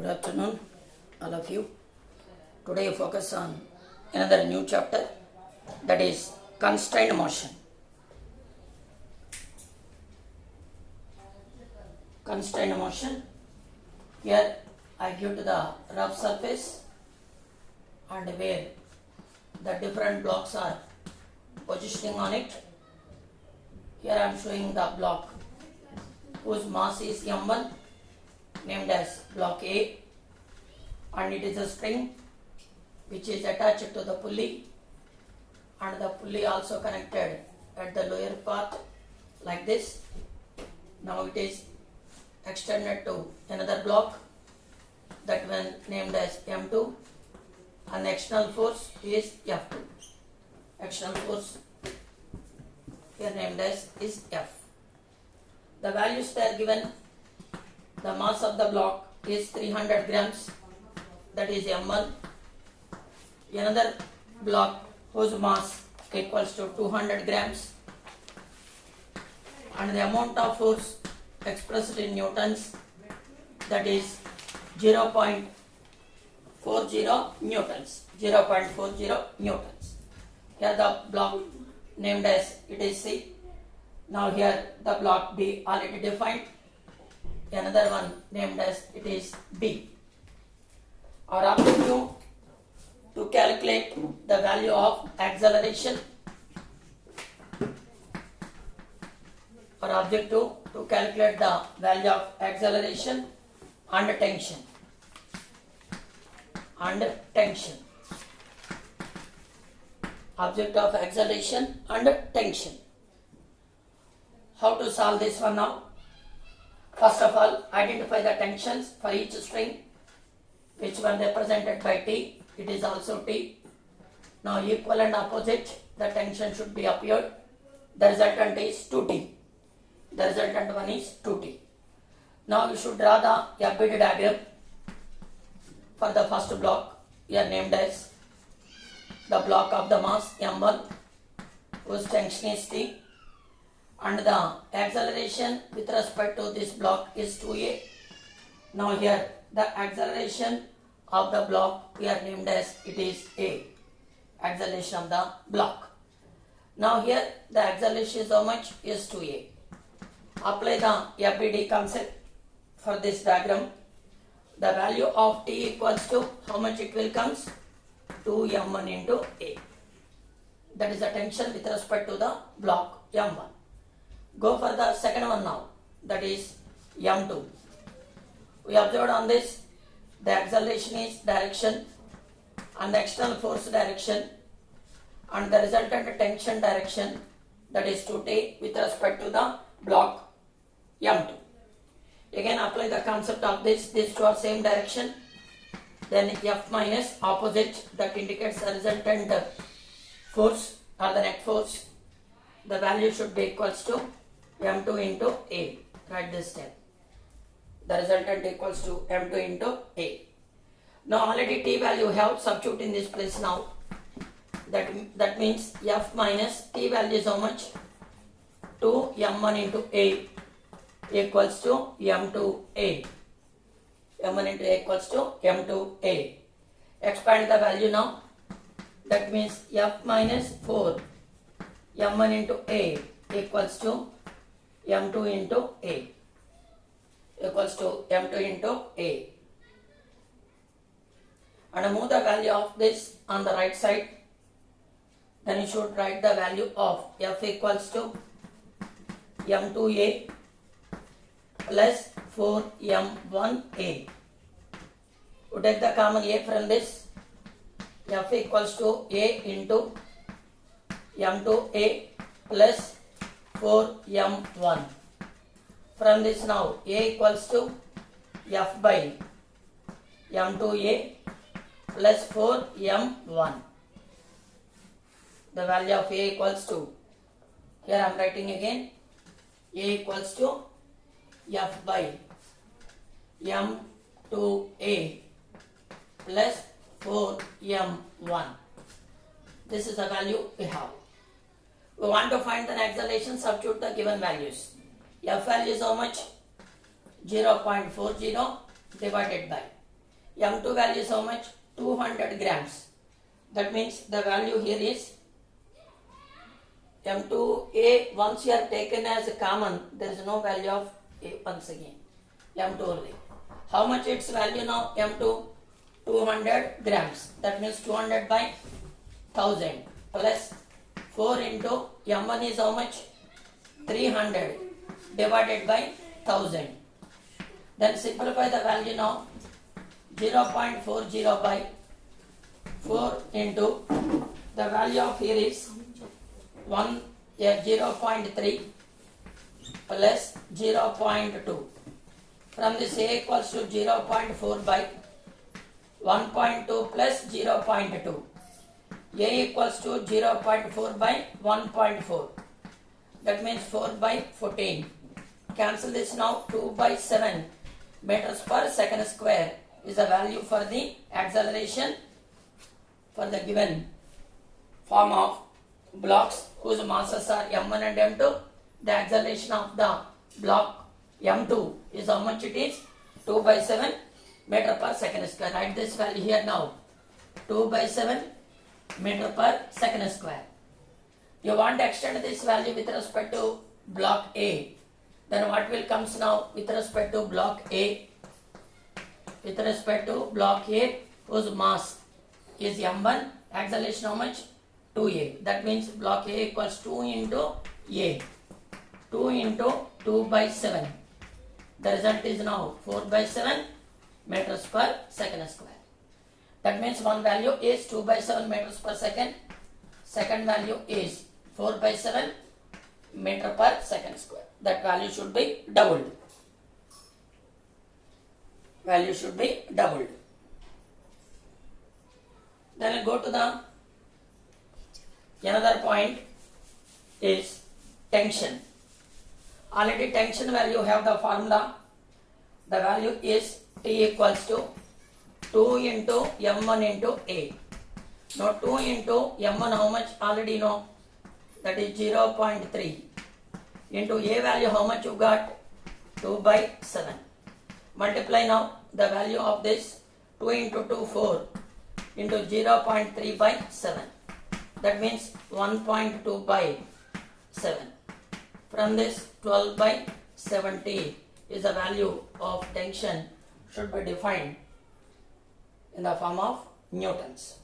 Good afternoon, all of you. Today we focus on another new chapter, that is constrained motion. Constrained motion. Here I give to the rough surface and where the different blocks are positioning on it. Here I am showing the block whose mass is m1, named as block A, and it is a spring which is attached to the pulley, and the pulley also connected at the lower part like this. Now it is extended to another block, that one named as M2, and the external force is F2. External force here named as is F. The values they are given. The mass of the block is 300 grams, that is M1. Another block whose mass equals to 200 grams, and the amount of force expressed in newtons, that is 0.40 newtons. 0.40 newtons. Here the block named as it is C. Now here the block B already defined. Another one named as it is B. Our objective to calculate the value of acceleration. Our objective to calculate the value of acceleration and tension. Object of acceleration and tension. How to solve this one now? First of all, identify the tensions for each string, which one represented by T. It is also T. Now equal and opposite, the tension should be appeared. The resultant is 2T. The resultant one is 2T. Now you should draw the FBD diagram for the first block, here named as the block of the mass M1, whose tension is T, and the acceleration with respect to this block is 2A. Now here the acceleration of the block we are named as it is A. Acceleration of the block. Now here the acceleration is how much? Is 2A. Apply the FBD concept for this diagram. The value of T equals to how much it will comes? 2m1 into A. That is the tension with respect to the block M1. Go for the second one now, that is M2. We observed on this, the acceleration is direction and the external force direction, and the resultant tension direction, that is 2T with respect to the block M2. Again apply the concept of this two are same direction, then F minus opposite, that indicates the resultant force or the net force. The value should be equals to M2 into A. Write this step. The resultant equals to M2 into A. Now already T value have substitute in this place now. That means F minus T value is how much? 2 M1 into A equals to M2A. M1 into A equals to M2A. Expand the value now. That means F minus 4 M1 into A equals to M2 into A. Equals to M2 into A. And move the value of this on the right side. Then you should write the value of F equals to M2A plus 4M1A. We take the common A from this. F equals to A into M2A plus 4M1. From this now, A equals to F by M2A plus 4M1. The value of A equals to, here I am writing again, A equals to F by M2A plus 4M1. This is the value we have. We want to find the acceleration, substitute the given values. F value is how much? 0.40 divided by M2 value is how much? 200 grams. That means the value here is M2A. Once you are taken as a common, there is no value of A once again. M2 only. How much its value now? M2 200 grams. That means 200 by 1000 plus 4 into M1 is how much? 300 divided by 1000. Then simplify the value now. 0.40 by 4 into the value of here is 0.3 plus 0.2. From this A equals to 0.4 by 1.2 plus 0.2. A equals to 0.4 by 1.4. That means 4 by 14. Cancel this now. 2 by 7 meters per second square is the value for the acceleration for the given form of blocks whose masses are M1 and M2. The acceleration of the block M2 is how much it is? 2 by 7 meter per second square. Write this value here now. 2 by 7 meter per second square. You want to extend this value with respect to block A. Then what will comes now with respect to block A? With respect to block A whose mass is M1, acceleration how much? 2A. That means block A equals 2 into A. 2 into 2 by 7. The result is now 4 by 7 meters per second square. That means one value is 2 by 7 meters per second. Second value is 4 by 7 meter per second square. That value should be doubled. Value should be doubled. Then I go to the another point is tension. Already tension value have the formula. The value is T equals to 2 into M1 into A. Now 2 into M1 how much? Already know. That is 0.3. Into A value how much you got? 2 by 7. Multiply now the value of this. 2 into 2 4 into 0.3 by 7. That means 1.2 by 7. From this 12 by 70 is the value of tension should be defined in the form of newtons.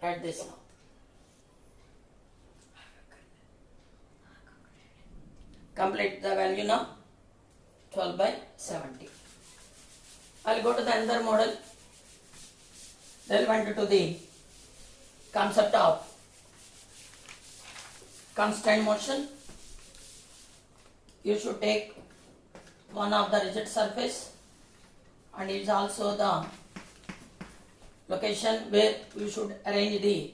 Write this now. Complete the value now. 12 by 70. I'll go to the another model relevant to the concept of constant motion. You should take one of the rigid surface and it is also the location where you should arrange the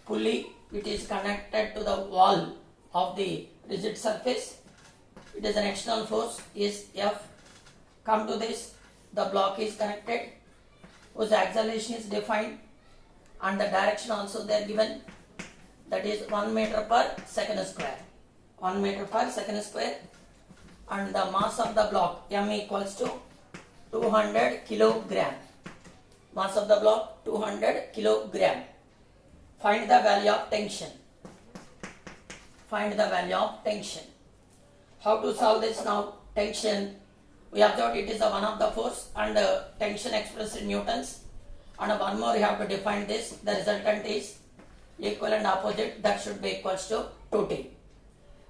pulley. It is connected to the wall of the rigid surface. It is an external force is F. Come to this, the block is connected whose acceleration is defined and the direction also they are given, that is 1 meter per second square. 1 meter per second square, and the mass of the block M equals to 200 kilogram. Mass of the block 200 kilogram. Find the value of tension. Find the value of tension. How to solve this now? Tension, we observed it is one of the force and tension expressed in newtons. And one more you have to define this. The resultant is equal and opposite, that should be equals to 2t.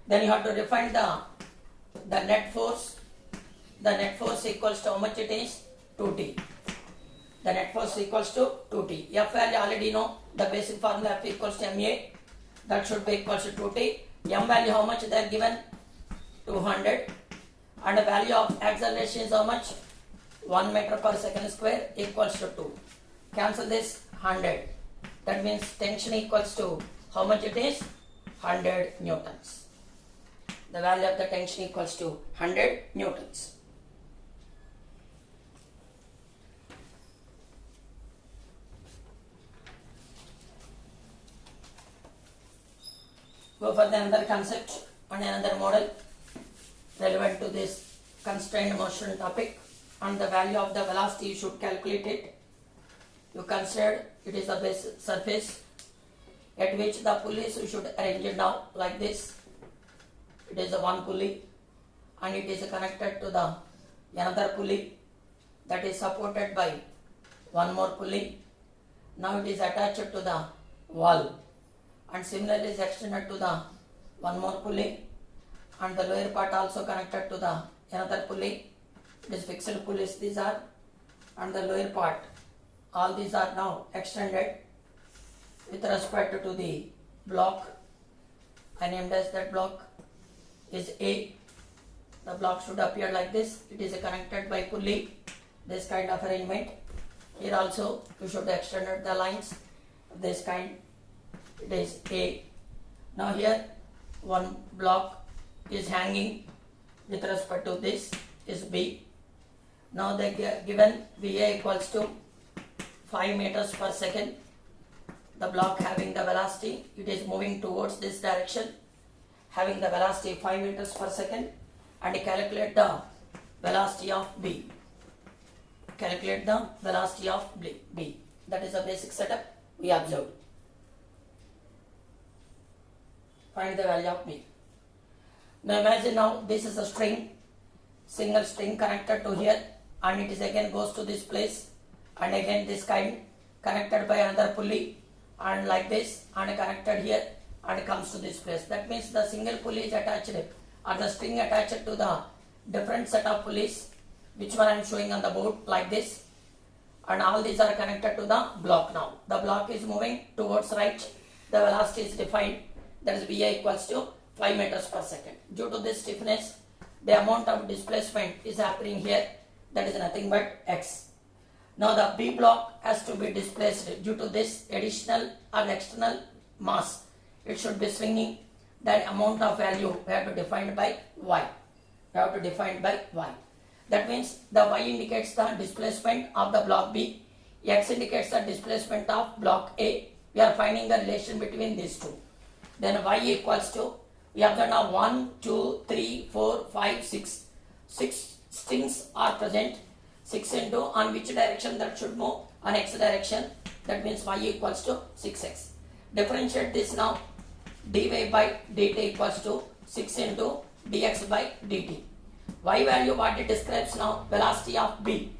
Then you have to define the net force. The net force equals to how much it is? 2t. The net force equals to 2t. F value already know. The basic formula F equals to ma. That should be equals to 2t. M value how much they are given? 200. And the value of acceleration is how much? 1 meter per second square equals to 2. Cancel this 100. That means tension equals to how much it is? 100 newtons. The value of the tension equals to 100 newtons. Go for the another concept and another model relevant to this constrained motion topic. and the value of the velocity you should calculate it. You consider it is the base surface at which the pulleys you should arrange it now like this. It is a one pulley and it is connected to the another pulley that is supported by one more pulley. Now it is attached to the wall and similarly is extended to the one more pulley, and the lower part also connected to the another pulley. It is fixed pulleys these are, and the lower part, all these are now extended with respect to the block. I named as that block is A. The block should appear like this. It is connected by pulley, this kind of arrangement. Here also you should extend the lines of this kind. It is A. Now here one block is hanging with respect to this is B. Now they given VA equals to 5 meters per second. The block having the velocity, it is moving towards this direction, having the velocity 5 meters per second, and calculate the velocity of B. Calculate the velocity of B. That is a basic setup we observed. Find the value of B. Now imagine now this is a string, single string connected to here, and it is again goes to this place, and again this kind connected by another pulley, and like this, and connected here, and comes to this place. That means the single pulley is attached, or the string attached to the different set of pulleys, which one I am showing on the board like this, and all these are connected to the block. Now the block is moving towards right. The velocity is defined, that is VA equals to 5 meters per second. Due to this stiffness, the amount of displacement is happening here, that is nothing but x. Now the B block has to be displaced due to this additional or external mass. It should be swinging. That amount of value we have to define by y. That means the y indicates the displacement of the block B, x indicates the displacement of block A. We are finding the relation between these two. Then y equals to, we have done now 1, 2, 3, 4, 5, 6. 6 strings are present. 6 into on which direction that should move, on x direction. That means y equals to 6x. Differentiate this now. dy by dt equals to 6 into dx by dt. Y value what it describes now, velocity of B.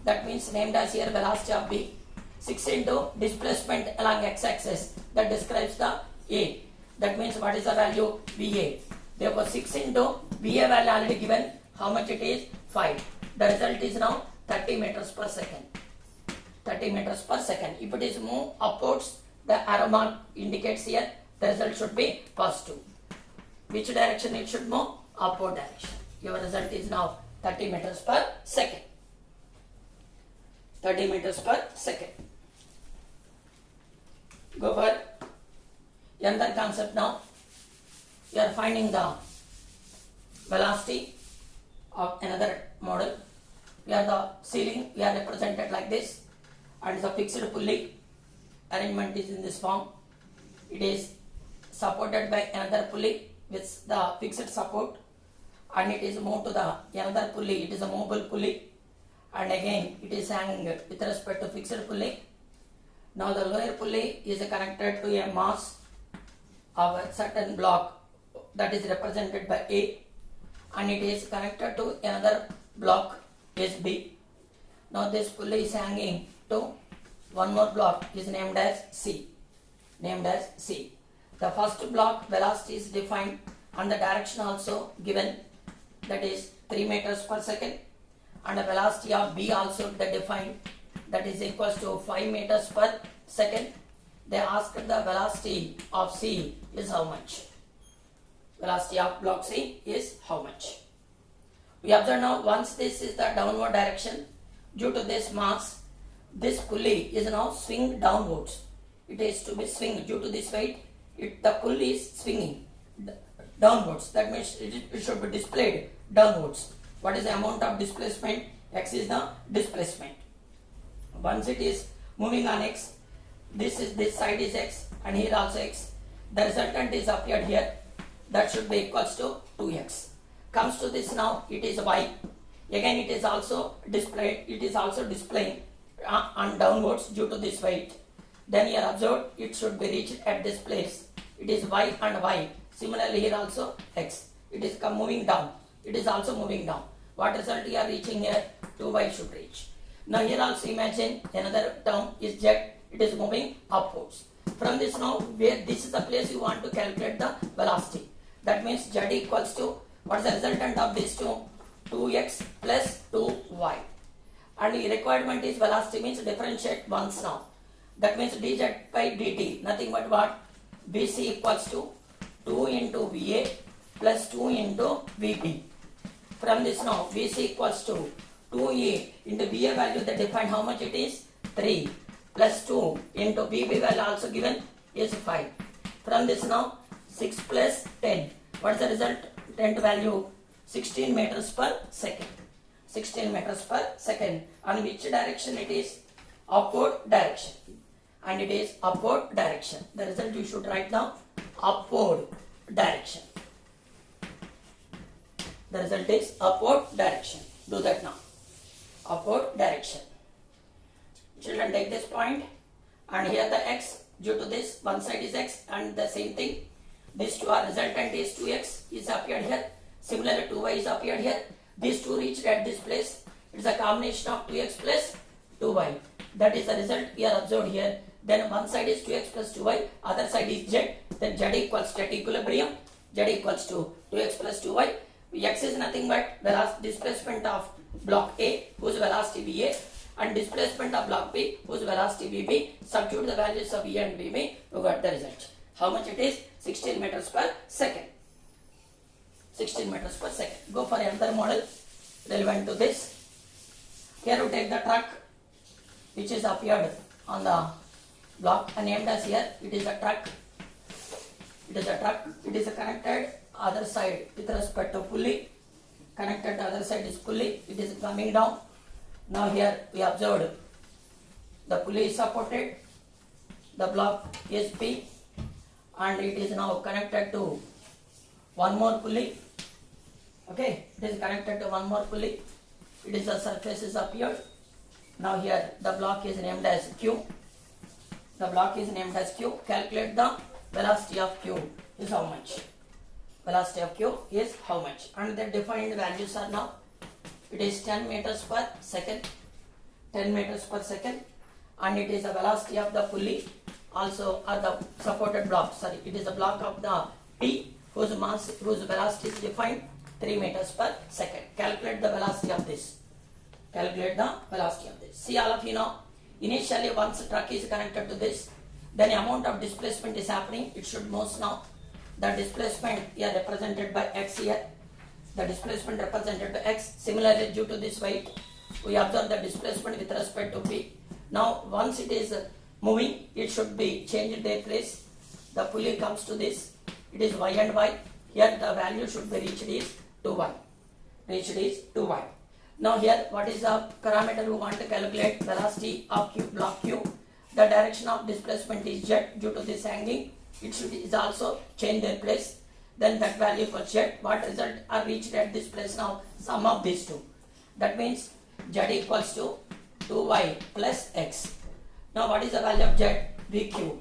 That means named as here velocity of B. 6 into displacement along x-axis, that describes the A. That means what is the value? VA. Therefore 6 into VA value already given. How much it is? 5. The result is now 30 meters per second. 30 meters per second. If it is move upwards, the arrow mark indicates here, the result should be positive. Which direction it should move? Upward direction. Your result is now 30 meters per second. 30 meters per second. Go for another concept now. We are finding the velocity of another model. We are the ceiling, we are represented like this, and the fixed pulley arrangement is in this form. It is supported by another pulley with the fixed support, and it is moved to the another pulley. It is a mobile pulley, and again it is hanging with respect to fixed pulley. Now the lower pulley is connected to a mass of a certain block that is represented by A, and it is connected to another block is B. Now this pulley is hanging to one more block is named as C. The first block velocity is defined and the direction also given, that is 3 meters per second, and the velocity of B also defined, that is equals to 5 meters per second. They asked the velocity of C is how much? Velocity of block C is how much? We observe now, once this is the downward direction, due to this mass, this pulley is now swing downwards. It is to be swing due to this weight. The pulley is swinging downwards. That means it should be displayed downwards. What is the amount of displacement? X is the displacement. Once it is moving on X, this side is X, and here also X. The resultant is appeared here. That should be equals to 2x. Comes to this now, it is y. Again, it is also displaying on downwards due to this weight. Then here observe, it should be reached at this place. It is y and y. Similarly here also x. It is moving down. It is also moving down. What result you are reaching here? 2y should reach. Now here also imagine another term is z. It is moving upwards. From this now, where this is the place you want to calculate the velocity. That means z equals to, what is the resultant of this two? 2x plus 2y. And the requirement is velocity means differentiate once now. That means dz by dt, nothing but what? Bc equals to 2 into Va plus 2 into Vb. From this now, Vc equals to 2a into Va value that defined how much it is? 3 plus 2 into Vb value also given is 5. From this now, 6 plus 10. What is the resultant value? 16 meters per second. 16 meters per second. On which direction it is? Upward direction. And it is upward direction. The result you should write down, upward direction. The result is upward direction. Do that now. Upward direction. Children, take this point, and here the x, due to this one side is x and the same thing. This two are resultant is 2x is appeared here. Similarly 2y is appeared here. These two reached at this place. It is a combination of 2x plus 2y. That is the result we are observed here. Then one side is 2x plus 2y, other side is z. Then z equals to at equilibrium. Z equals to 2x plus 2y. X is nothing but velocity displacement of block A, whose velocity VA, and displacement of block B, whose velocity VB. Substitute the values of E and VB, you got the result. How much it is? 16 meters per second. 16 meters per second. Go for another model relevant to this. Here we take the truck which is appeared on the block and named as here. It is a truck. It is a truck. It is connected other side with respect to pulley. Connected to other side is pulley. It is coming down. Now here we observed the pulley is supported. The block is P and it is now connected to one more pulley. Okay, it is connected to one more pulley. It is the surface is appeared. Now here the block is named as Q. The block is named as Q. Calculate the velocity of Q is how much? Velocity of Q is how much? And the defined values are now, it is 10 meters per second. 10 meters per second. And it is the velocity of the pulley also, or the supported block. Sorry, it is a block of the P whose velocity is defined 3 meters per second. Calculate the velocity of this. Calculate the velocity of this. See all of you now. Initially once the truck is connected to this, then the amount of displacement is happening. It should move now. The displacement here represented by x here. The displacement represented by x. Similarly due to this weight, we observe the displacement with respect to p. Now once it is moving, it should be changed their place. The pulley comes to this. It is y and y. Here the value should be reached is 2y. Reached is 2y. Now here what is the parameter we want to calculate? Velocity of Q, block Q. The direction of displacement is z due to this hanging. It should is also change their place. Then that value for z. What result are reached at this place now? Sum of these two. That means z equals to 2y plus x. Now what is the value of z? Vq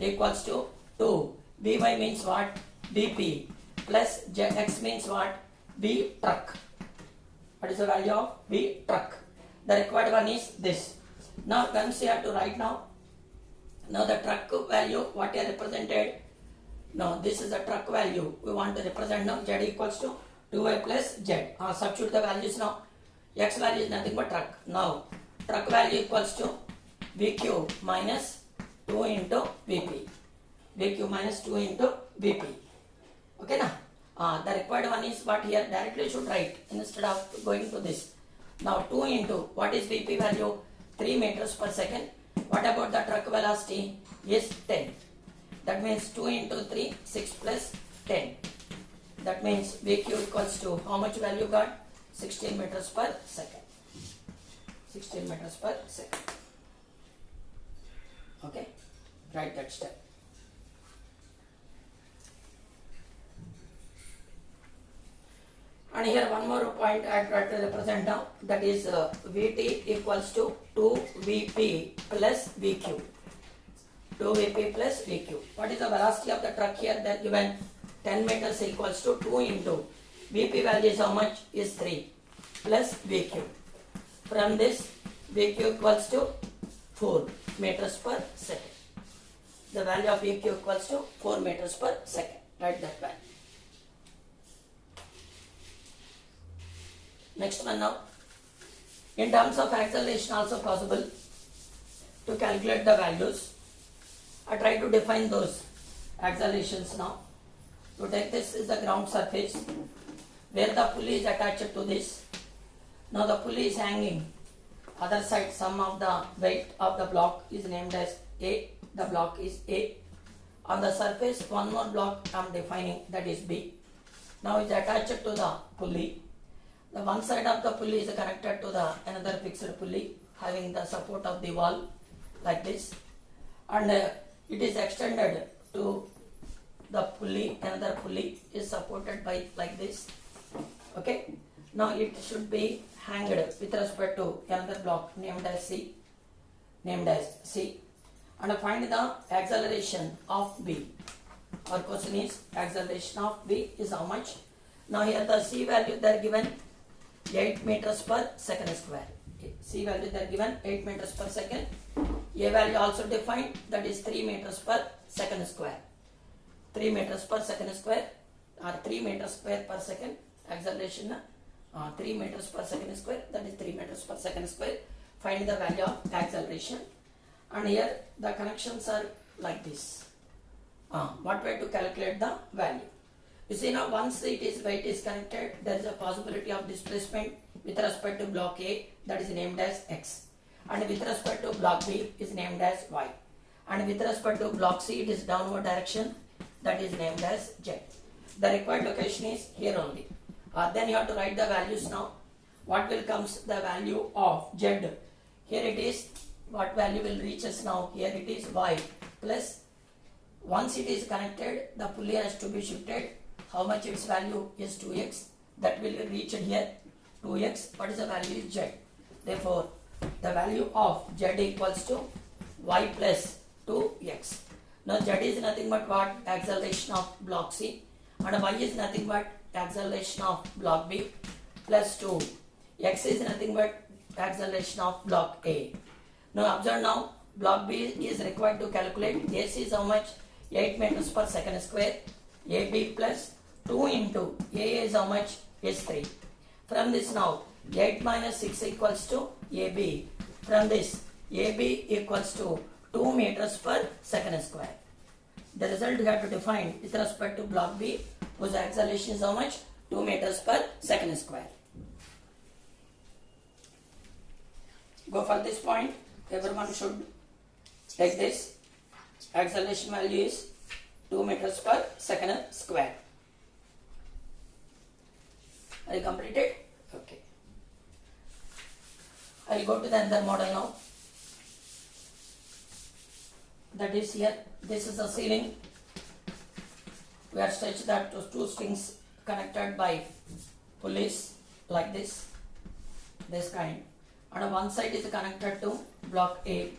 equals to 2. Vy means what? Vp plus x means what? V truck. What is the value of V truck? The required one is this. Now once you have to write now. Now the truck value, what is represented? Now this is the truck value. We want to represent now z equals to 2y plus z. Substitute the values now. X value is nothing but truck. Now truck value equals to Vq minus 2 into Vp. Vq minus 2 into Vp. Okay now? The required one is what here directly should write instead of going to this. Now 2 into what is Vp value? 3 meters per second. What about the truck velocity? Is 10. That means 2 into 3, 6 plus 10. That means Vq equals to how much value got? 16 meters per second. 16 meters per second. Okay, write that step. And here one more point I try to represent now, that is Vt equals to 2Vp plus Vq. 2Vp plus Vq. What is the velocity of the truck here? They are given 10 meters equals to 2 into Vp value is how much? Is 3 plus Vq. From this, Vq equals to 4 meters per second. The value of Vq equals to 4 meters per second. Write that value. Next one now. In terms of acceleration also possible to calculate the values. I try to define those accelerations now. To take this is the ground surface where the pulley is attached to this. Now the pulley is hanging. Other side, sum of the weight of the block is named as A. The block is A. On the surface, one more block I am defining, that is B. Now it is attached to the pulley. The one side of the pulley is connected to the another fixed pulley having the support of the wall like this, and it is extended to the pulley. Another pulley is supported by like this. Okay. Now it should be hanged with respect to another block named as C. And find the acceleration of B. Our question is acceleration of B is how much? Now here the C value they are given 8 meters per second square. Okay. C value they are given 8 meters per second. A value also defined, that is 3 meters per second square. 3 meters per second square or 3 meters square per second acceleration. 3 meters per second square, that is 3 meters per second square. Find the value of acceleration. And here the connections are like this. What way to calculate the value? You see now, once it is weight is connected, there is a possibility of displacement with respect to block A, that is named as X, and with respect to block B is named as Y, and with respect to block C it is downward direction, that is named as Z. The required location is here only. Then you have to write the values now. What will comes the value of Z? Here it is. What value will reach us now? Here it is Y plus. Once it is connected, the pulley has to be shifted. How much its value is 2x. That will reach here 2x. What is the value is Z? Therefore, the value of Z equals to Y plus 2x. Now Z is nothing but what? Acceleration of block C, and Y is nothing but acceleration of block B plus 2. X is nothing but acceleration of block A. Now observe now, block B is required to calculate. AC is how much? 8 meters per second square. AB plus 2 into AA is how much? Is 3. From this now, 8 minus 6 equals to AB. From this, AB equals to 2 meters per second square. The result we have to define with respect to block B, whose acceleration is how much? 2 meters per second square. Go for this point. Everyone should take this. Acceleration value is 2 meters per second square. Are you completed? Okay. I will go to the another model now. That is here. This is a ceiling. We have stretched that to 2 strings connected by pulleys like this kind. And one side is connected to block A,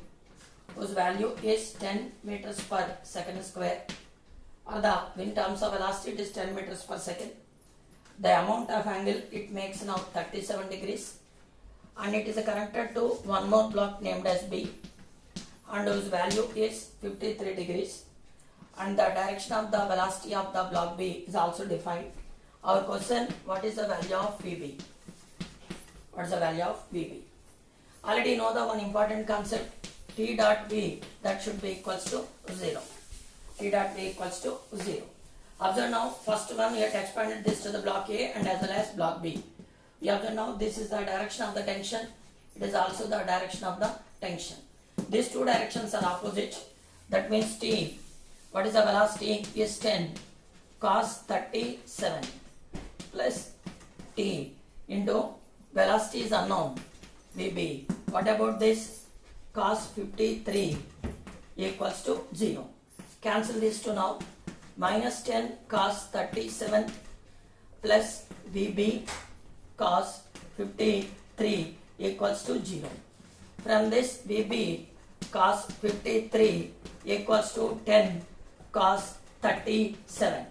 whose value is 10 meters per second square, or in terms of velocity it is 10 meters per second. The amount of angle it makes now 37 degrees, and it is connected to one more block named as B, and whose value is 53 degrees, and the direction of the velocity of the block B is also defined. Our question, what is the value of VB? What is the value of VB? Already know the one important concept, T dot V, that should be equals to 0. T dot V equals to 0. Observe now, first one we have expanded this to the block A and as well as block B. We observe now, this is the direction of the tension. It is also the direction of the tension. These two directions are opposite. That means T, what is the velocity? Is 10 cos 37 plus T into velocity is unknown, VB. What about this? Cos 53 equals to 0. Cancel these two now. Minus 10 cos 37 plus VB cos 53 equals to 0. From this VB cos 53 equals to 10 cos 37.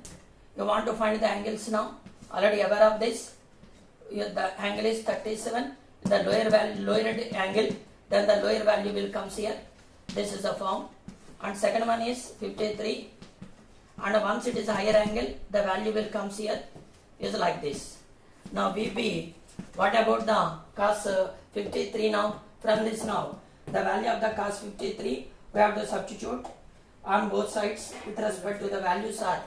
You want to find the angles now? Already aware of this? The angle is 37. The lower angle, then the lower value will comes here. This is the form. And second one is 53. And once it is a higher angle, the value will comes here. Is like this. Now VB, what about the cos 53 now? From this now, the value of the cos 53, we have to substitute on both sides with respect to the values are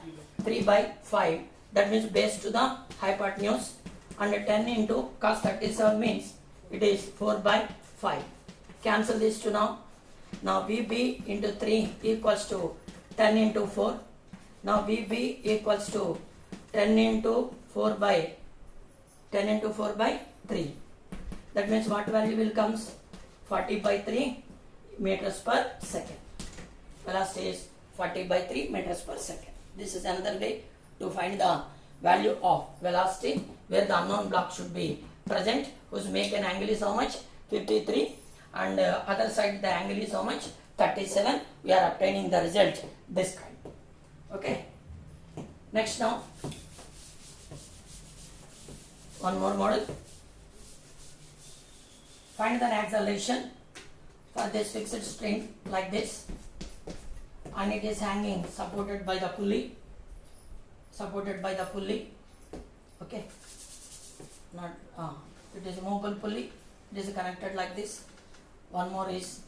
3 by 5. That means base to the hypotenuse, and 10 into cos 37 means it is 4 by 5. Cancel this to now. Now VB into 3 equals to 10 into 4. Now VB equals to 10 into 4 by 3. That means what value will comes? 40 by 3 meters per second. Velocity is 40 by 3 meters per second. This is another way to find the value of velocity where the unknown block should be present, whose make an angle is how much? 53, and other side the angle is how much? 37. We are obtaining the result this kind. Okay. Next now, one more model. Find the acceleration for this fixed string like this, and it is hanging supported by the pulley. Okay. Not it is a movable pulley. It is connected like this. One more is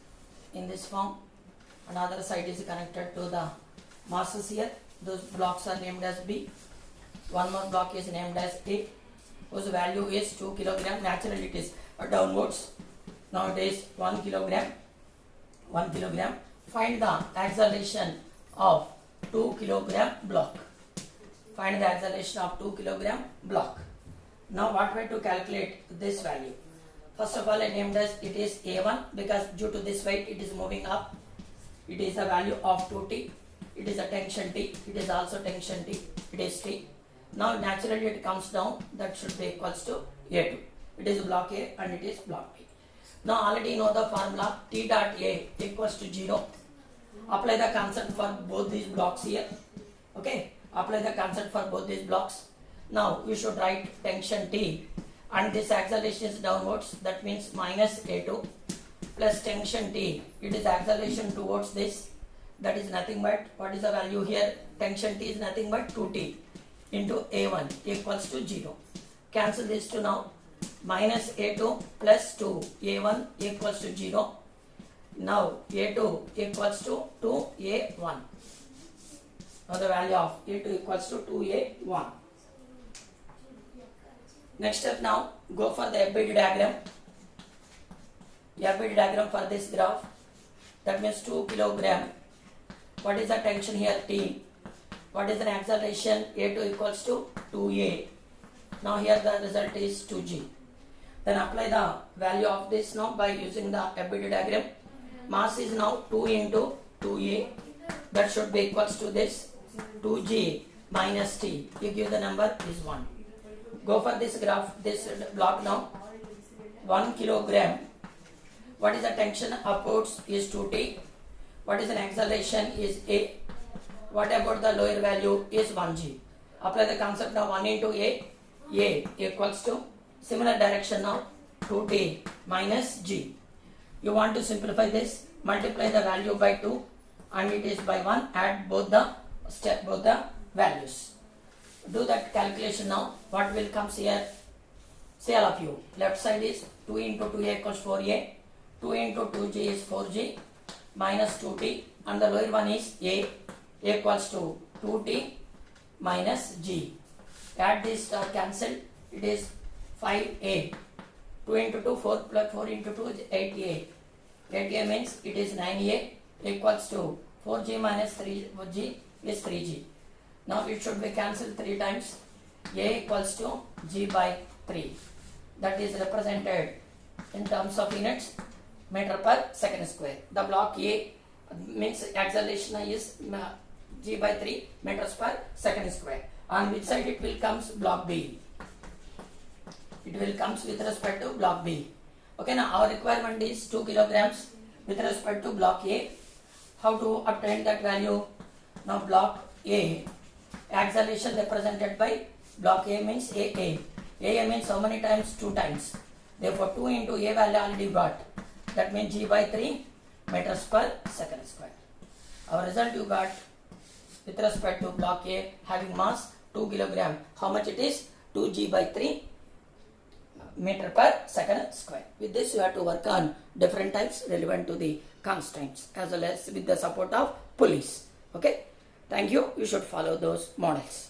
in this form. Another side is connected to the masses here. Those blocks are named as B. One more block is named as A, whose value is 2 kilogram. Naturally it is downwards. Now it is 1 kilogram. Find the acceleration of 2 kilogram block. Find the acceleration of 2 kilogram block. Now what way to calculate this value? First of all, I named as it is A1 because due to this weight it is moving up. It is a value of 2T. It is a tension T. It is also tension T. It is T. Now naturally it comes down. That should be equals to A2. It is block A and it is block B. Now already know the formula. T dot A equals to 0. Apply the concept for both these blocks here. Okay. Apply the concept for both these blocks. Now we should write tension T, and this acceleration is downwards. That means minus A2 plus tension T. It is acceleration towards this. That is nothing but, what is the value here? Tension T is nothing but 2T into A1 equals to 0. Cancel this to now. Minus A2 plus 2 A1 equals to 0. Now A2 equals to 2A1. Now the value of A2 equals to 2A1. Next step now, go for the FBD diagram. FBD diagram for this graph. That means 2 kilogram. What is the tension here? T. What is the acceleration? A2 equals to 2A. Now here the result is 2G. Then apply the value of this now by using the FBD diagram. Mass is now 2 into 2A. That should be equals to this 2G minus T. You give the number is 1. Go for this graph, this block now. 1 kilogram. What is the tension upwards is 2T. What is an acceleration is A. What about the lower value is 1G. Apply the concept now. 1 into A equals to similar direction now 2T minus G. You want to simplify this, multiply the value by 2 and it is by 1, add both the values. Do that calculation now. What will comes here? Say all of you. Left side is 2 into 2A equals 4A. 2 into 2G is 4G minus 2T, and the lower one is A equals to 2T minus G. Add this cancel. It is 5A. 2 into 2, 4 plus 4 into 2 is 8A. 8A means it is 9A equals to 4G minus 3G is 3G. Now it should be cancelled 3 times. A equals to G by 3. That is represented in terms of units meter per second square. The block A means acceleration is G by 3 meters per second square. On which side it will comes? Block B. It will comes with respect to block B. Okay, now our requirement is 2 kilograms with respect to block A. How to obtain that value? Now block A, acceleration represented by block A means AA. AA means how many times? 2 times. Therefore 2 into A value already got. That means G by 3 meters per second square. Our result you got with respect to block A having mass 2 kilogram. How much it is? 2G by 3 meter per second square. With this you have to work on different types relevant to the constraints as well as with the support of pulleys. Okay. Thank you. You should follow those models.